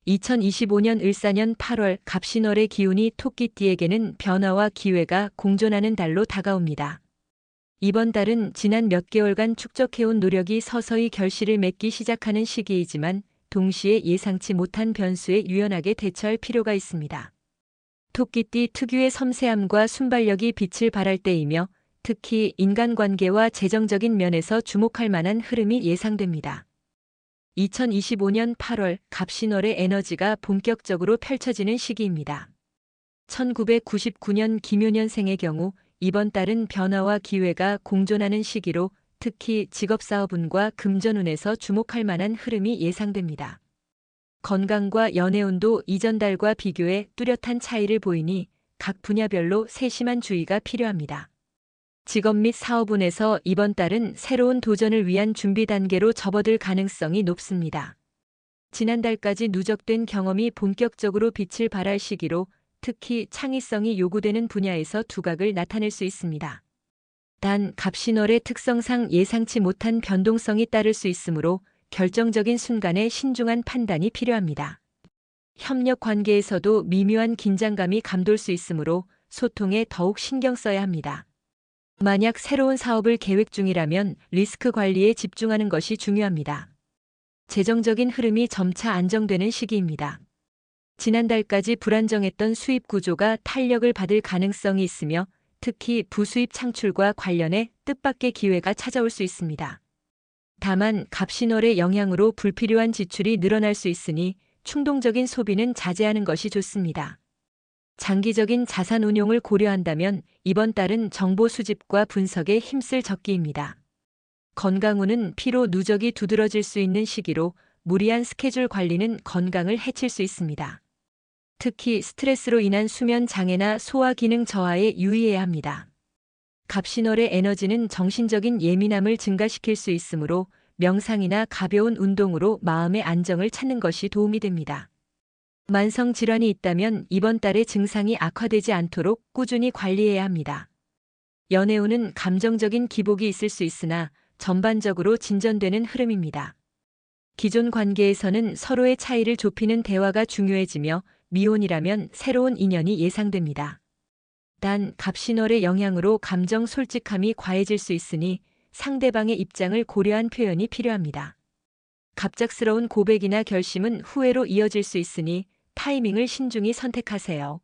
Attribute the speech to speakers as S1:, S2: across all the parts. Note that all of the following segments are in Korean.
S1: 2025년 을사년 8월 갑신월의 기운이 토끼띠에게는 변화와 기회가 공존하는 달로 다가옵니다. 이번 달은 지난 몇 개월간 축적해온 노력이 서서히 결실을 맺기 시작하는 시기이지만 동시에 예상치 못한 변수에 유연하게 대처할 필요가 있습니다. 토끼띠 특유의 섬세함과 순발력이 빛을 발할 때이며 특히 인간관계와 재정적인 면에서 주목할 만한 흐름이 예상됩니다. 2025년 8월 갑신월의 에너지가 본격적으로 펼쳐지는 시기입니다. 1999년 김효년생의 경우 이번 달은 변화와 기회가 공존하는 시기로 특히 직업사업운과 금전운에서 주목할 만한 흐름이 예상됩니다. 건강과 연애운도 이전 달과 비교해 뚜렷한 차이를 보이니 각 분야별로 세심한 주의가 필요합니다. 직업 및 사업운에서 이번 달은 새로운 도전을 위한 준비 단계로 접어들 가능성이 높습니다. 지난달까지 누적된 경험이 본격적으로 빛을 발할 시기로 특히 창의성이 요구되는 분야에서 두각을 나타낼 수 있습니다. 단 갑신월의 특성상 예상치 못한 변동성이 따를 수 있으므로 결정적인 순간에 신중한 판단이 필요합니다. 협력 관계에서도 미묘한 긴장감이 감돌 수 있으므로 소통에 더욱 신경 써야 합니다. 만약 새로운 사업을 계획 중이라면 리스크 관리에 집중하는 것이 중요합니다. 재정적인 흐름이 점차 안정되는 시기입니다. 지난달까지 불안정했던 수입 구조가 탄력을 받을 가능성이 있으며 특히 부수입 창출과 관련해 뜻밖의 기회가 찾아올 수 있습니다. 다만 갑신월의 영향으로 불필요한 지출이 늘어날 수 있으니 충동적인 소비는 자제하는 것이 좋습니다. 장기적인 자산 운용을 고려한다면 이번 달은 정보 수집과 분석에 힘쓸 적기입니다. 건강운은 피로 누적이 두드러질 수 있는 시기로 무리한 스케줄 관리는 건강을 해칠 수 있습니다. 특히 스트레스로 인한 수면 장애나 소화 기능 저하에 유의해야 합니다. 갑신월의 에너지는 정신적인 예민함을 증가시킬 수 있으므로 명상이나 가벼운 운동으로 마음의 안정을 찾는 것이 도움이 됩니다. 만성 질환이 있다면 이번 달에 증상이 악화되지 않도록 꾸준히 관리해야 합니다. 연애운은 감정적인 기복이 있을 수 있으나 전반적으로 진전되는 흐름입니다. 기존 관계에서는 서로의 차이를 좁히는 대화가 중요해지며 미혼이라면 새로운 인연이 예상됩니다. 단 갑신월의 영향으로 감정 솔직함이 과해질 수 있으니 상대방의 입장을 고려한 표현이 필요합니다. 갑작스러운 고백이나 결심은 후회로 이어질 수 있으니 타이밍을 신중히 선택하세요.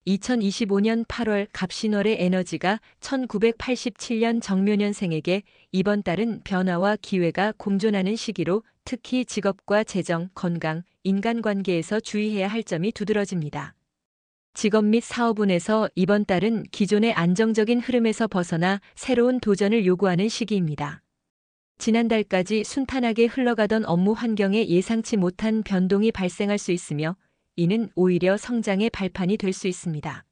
S1: 2025년 8월 갑신월의 에너지가 1987년 정묘년생에게 이번 달은 변화와 기회가 공존하는 시기로 특히 직업과 재정, 건강, 인간관계에서 주의해야 할 점이 두드러집니다. 직업 및 사업운에서 이번 달은 기존의 안정적인 흐름에서 벗어나 새로운 도전을 요구하는 시기입니다. 지난달까지 순탄하게 흘러가던 업무 환경에 예상치 못한 변동이 발생할 수 있으며 이는 오히려 성장의 발판이 될 수 있습니다.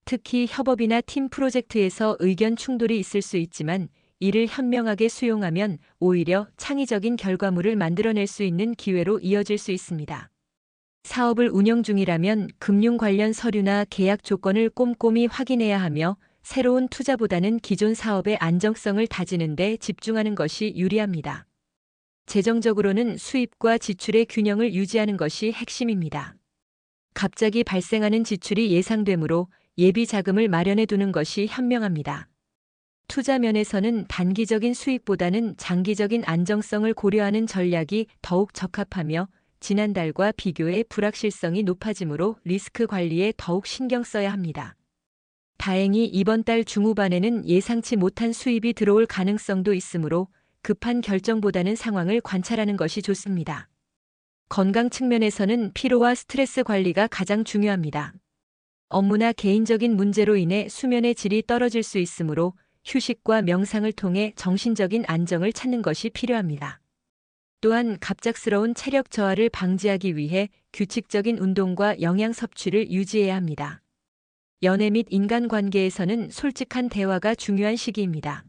S1: 특히 협업이나 팀 프로젝트에서 의견 충돌이 있을 수 있지만 이를 현명하게 수용하면 오히려 창의적인 결과물을 만들어낼 수 있는 기회로 이어질 수 있습니다. 사업을 운영 중이라면 금융 관련 서류나 계약 조건을 꼼꼼히 확인해야 하며 새로운 투자보다는 기존 사업의 안정성을 다지는 데 집중하는 것이 유리합니다. 재정적으로는 수입과 지출의 균형을 유지하는 것이 핵심입니다. 갑자기 발생하는 지출이 예상되므로 예비 자금을 마련해 두는 것이 현명합니다. 투자 면에서는 단기적인 수익보다는 장기적인 안정성을 고려하는 전략이 더욱 적합하며 지난달과 비교해 불확실성이 높아지므로 리스크 관리에 더욱 신경 써야 합니다. 다행히 이번 달 중후반에는 예상치 못한 수입이 들어올 가능성도 있으므로 급한 결정보다는 상황을 관찰하는 것이 좋습니다. 건강 측면에서는 피로와 스트레스 관리가 가장 중요합니다. 업무나 개인적인 문제로 인해 수면의 질이 떨어질 수 있으므로 휴식과 명상을 통해 정신적인 안정을 찾는 것이 필요합니다. 또한 갑작스러운 체력 저하를 방지하기 위해 규칙적인 운동과 영양 섭취를 유지해야 합니다. 연애 및 인간관계에서는 솔직한 대화가 중요한 시기입니다.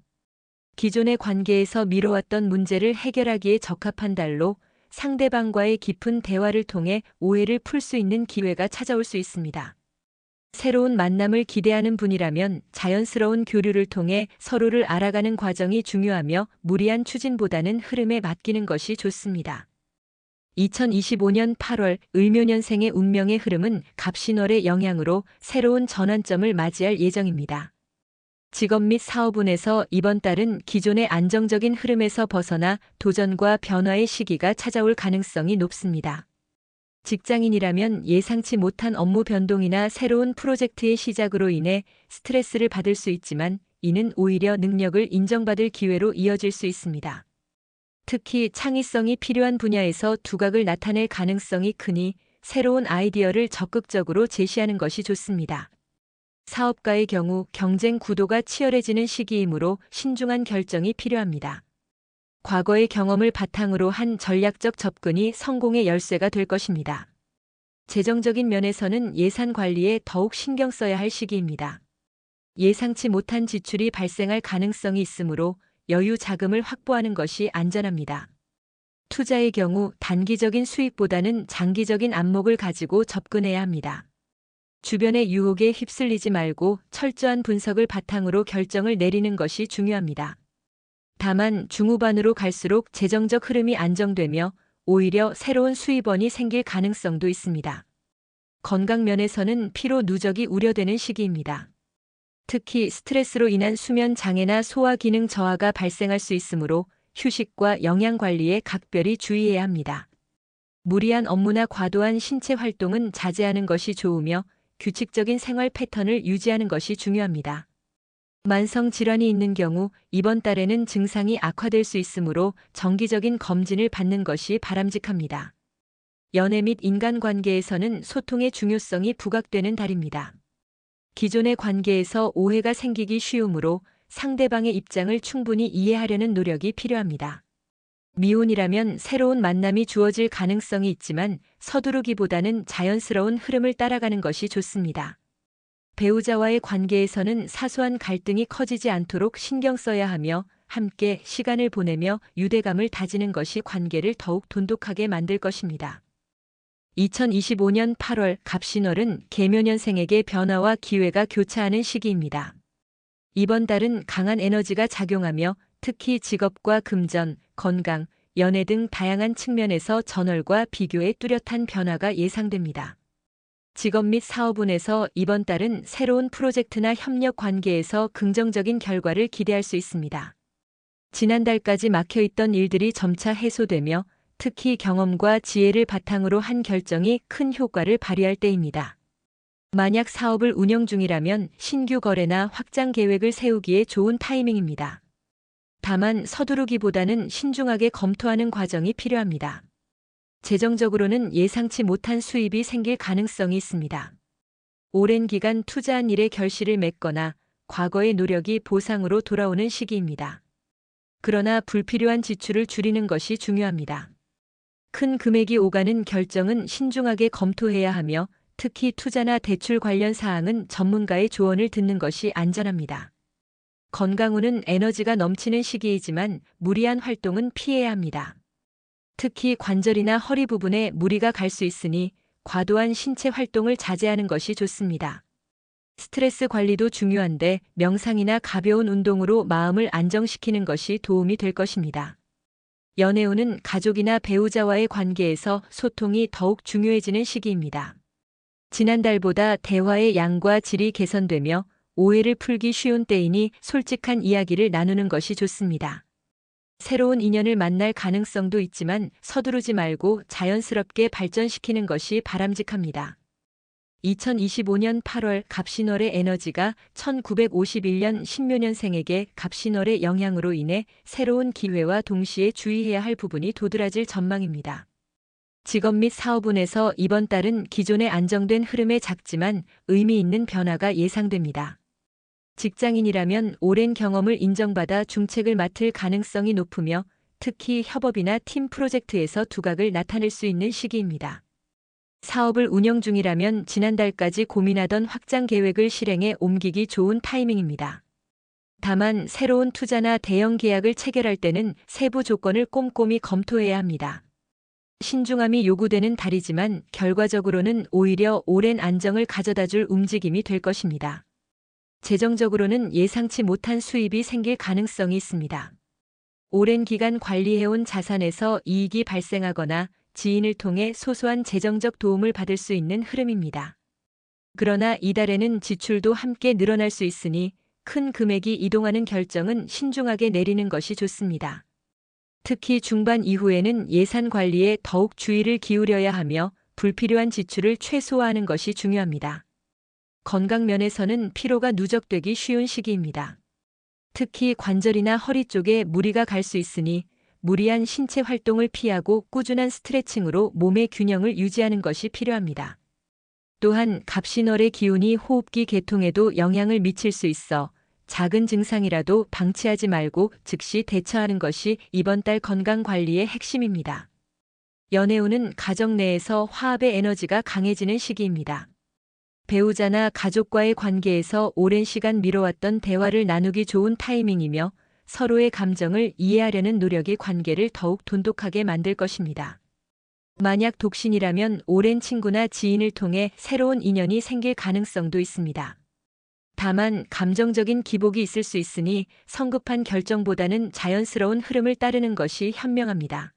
S1: 기존의 관계에서 미뤄왔던 문제를 해결하기에 적합한 달로 상대방과의 깊은 대화를 통해 오해를 풀 수 있는 기회가 찾아올 수 있습니다. 새로운 만남을 기대하는 분이라면 자연스러운 교류를 통해 서로를 알아가는 과정이 중요하며 무리한 추진보다는 흐름에 맡기는 것이 좋습니다. 2025년 8월 을묘년생의 운명의 흐름은 갑신월의 영향으로 새로운 전환점을 맞이할 예정입니다. 직업 및 사업운에서 이번 달은 기존의 안정적인 흐름에서 벗어나 도전과 변화의 시기가 찾아올 가능성이 높습니다. 직장인이라면 예상치 못한 업무 변동이나 새로운 프로젝트의 시작으로 인해 스트레스를 받을 수 있지만 이는 오히려 능력을 인정받을 기회로 이어질 수 있습니다. 특히 창의성이 필요한 분야에서 두각을 나타낼 가능성이 크니 새로운 아이디어를 적극적으로 제시하는 것이 좋습니다. 사업가의 경우 경쟁 구도가 치열해지는 시기이므로 신중한 결정이 필요합니다. 과거의 경험을 바탕으로 한 전략적 접근이 성공의 열쇠가 될 것입니다. 재정적인 면에서는 예산 관리에 더욱 신경 써야 할 시기입니다. 예상치 못한 지출이 발생할 가능성이 있으므로 여유 자금을 확보하는 것이 안전합니다. 투자의 경우 단기적인 수익보다는 장기적인 안목을 가지고 접근해야 합니다. 주변의 유혹에 휩쓸리지 말고 철저한 분석을 바탕으로 결정을 내리는 것이 중요합니다. 다만 중후반으로 갈수록 재정적 흐름이 안정되며 오히려 새로운 수입원이 생길 가능성도 있습니다. 건강 면에서는 피로 누적이 우려되는 시기입니다. 특히 스트레스로 인한 수면 장애나 소화 기능 저하가 발생할 수 있으므로 휴식과 영양 관리에 각별히 주의해야 합니다. 무리한 업무나 과도한 신체 활동은 자제하는 것이 좋으며 규칙적인 생활 패턴을 유지하는 것이 중요합니다. 만성 질환이 있는 경우 이번 달에는 증상이 악화될 수 있으므로 정기적인 검진을 받는 것이 바람직합니다. 연애 및 인간관계에서는 소통의 중요성이 부각되는 달입니다. 기존의 관계에서 오해가 생기기 쉬우므로 상대방의 입장을 충분히 이해하려는 노력이 필요합니다. 미혼이라면 새로운 만남이 주어질 가능성이 있지만 서두르기보다는 자연스러운 흐름을 따라가는 것이 좋습니다. 배우자와의 관계에서는 사소한 갈등이 커지지 않도록 신경 써야 하며 함께 시간을 보내며 유대감을 다지는 것이 관계를 더욱 돈독하게 만들 것입니다. 2025년 8월 갑신월은 계묘년생에게 변화와 기회가 교차하는 시기입니다. 이번 달은 강한 에너지가 작용하며 특히 직업과 금전, 건강, 연애 등 다양한 측면에서 전월과 비교해 뚜렷한 변화가 예상됩니다. 직업 및 사업운에서 이번 달은 새로운 프로젝트나 협력 관계에서 긍정적인 결과를 기대할 수 있습니다. 지난달까지 막혀있던 일들이 점차 해소되며 특히 경험과 지혜를 바탕으로 한 결정이 큰 효과를 발휘할 때입니다. 만약 사업을 운영 중이라면 신규 거래나 확장 계획을 세우기에 좋은 타이밍입니다. 다만 서두르기보다는 신중하게 검토하는 과정이 필요합니다. 재정적으로는 예상치 못한 수입이 생길 가능성이 있습니다. 오랜 기간 투자한 일에 결실을 맺거나 과거의 노력이 보상으로 돌아오는 시기입니다. 그러나 불필요한 지출을 줄이는 것이 중요합니다. 큰 금액이 오가는 결정은 신중하게 검토해야 하며 특히 투자나 대출 관련 사항은 전문가의 조언을 듣는 것이 안전합니다. 건강운은 에너지가 넘치는 시기이지만 무리한 활동은 피해야 합니다. 특히 관절이나 허리 부분에 무리가 갈 수 있으니 과도한 신체 활동을 자제하는 것이 좋습니다. 스트레스 관리도 중요한데 명상이나 가벼운 운동으로 마음을 안정시키는 것이 도움이 될 것입니다. 연애운은 가족이나 배우자와의 관계에서 소통이 더욱 중요해지는 시기입니다. 지난달보다 대화의 양과 질이 개선되며 오해를 풀기 쉬운 때이니 솔직한 이야기를 나누는 것이 좋습니다. 새로운 인연을 만날 가능성도 있지만 서두르지 말고 자연스럽게 발전시키는 것이 바람직합니다. 2025년 8월 갑신월의 에너지가 1951년 신묘년생에게 갑신월의 영향으로 인해 새로운 기회와 동시에 주의해야 할 부분이 도드라질 전망입니다. 직업 및 사업운에서 이번 달은 기존의 안정된 흐름에 작지만 의미 있는 변화가 예상됩니다. 직장인이라면 오랜 경험을 인정받아 중책을 맡을 가능성이 높으며 특히 협업이나 팀 프로젝트에서 두각을 나타낼 수 있는 시기입니다. 사업을 운영 중이라면 지난달까지 고민하던 확장 계획을 실행에 옮기기 좋은 타이밍입니다. 다만 새로운 투자나 대형 계약을 체결할 때는 세부 조건을 꼼꼼히 검토해야 합니다. 신중함이 요구되는 달이지만 결과적으로는 오히려 오랜 안정을 가져다줄 움직임이 될 것입니다. 재정적으로는 예상치 못한 수입이 생길 가능성이 있습니다. 오랜 기간 관리해온 자산에서 이익이 발생하거나 지인을 통해 소소한 재정적 도움을 받을 수 있는 흐름입니다. 그러나 이달에는 지출도 함께 늘어날 수 있으니 큰 금액이 이동하는 결정은 신중하게 내리는 것이 좋습니다. 특히 중반 이후에는 예산 관리에 더욱 주의를 기울여야 하며 불필요한 지출을 최소화하는 것이 중요합니다. 건강 면에서는 피로가 누적되기 쉬운 시기입니다. 특히 관절이나 허리 쪽에 무리가 갈 수 있으니 무리한 신체 활동을 피하고 꾸준한 스트레칭으로 몸의 균형을 유지하는 것이 필요합니다. 또한 갑신월의 기운이 호흡기 계통에도 영향을 미칠 수 있어 작은 증상이라도 방치하지 말고 즉시 대처하는 것이 이번 달 건강 관리의 핵심입니다. 연애운은 가정 내에서 화합의 에너지가 강해지는 시기입니다. 배우자나 가족과의 관계에서 오랜 시간 미뤄왔던 대화를 나누기 좋은 타이밍이며 서로의 감정을 이해하려는 노력이 관계를 더욱 돈독하게 만들 것입니다. 만약 독신이라면 오랜 친구나 지인을 통해 새로운 인연이 생길 가능성도 있습니다. 다만 감정적인 기복이 있을 수 있으니 성급한 결정보다는 자연스러운 흐름을 따르는 것이 현명합니다.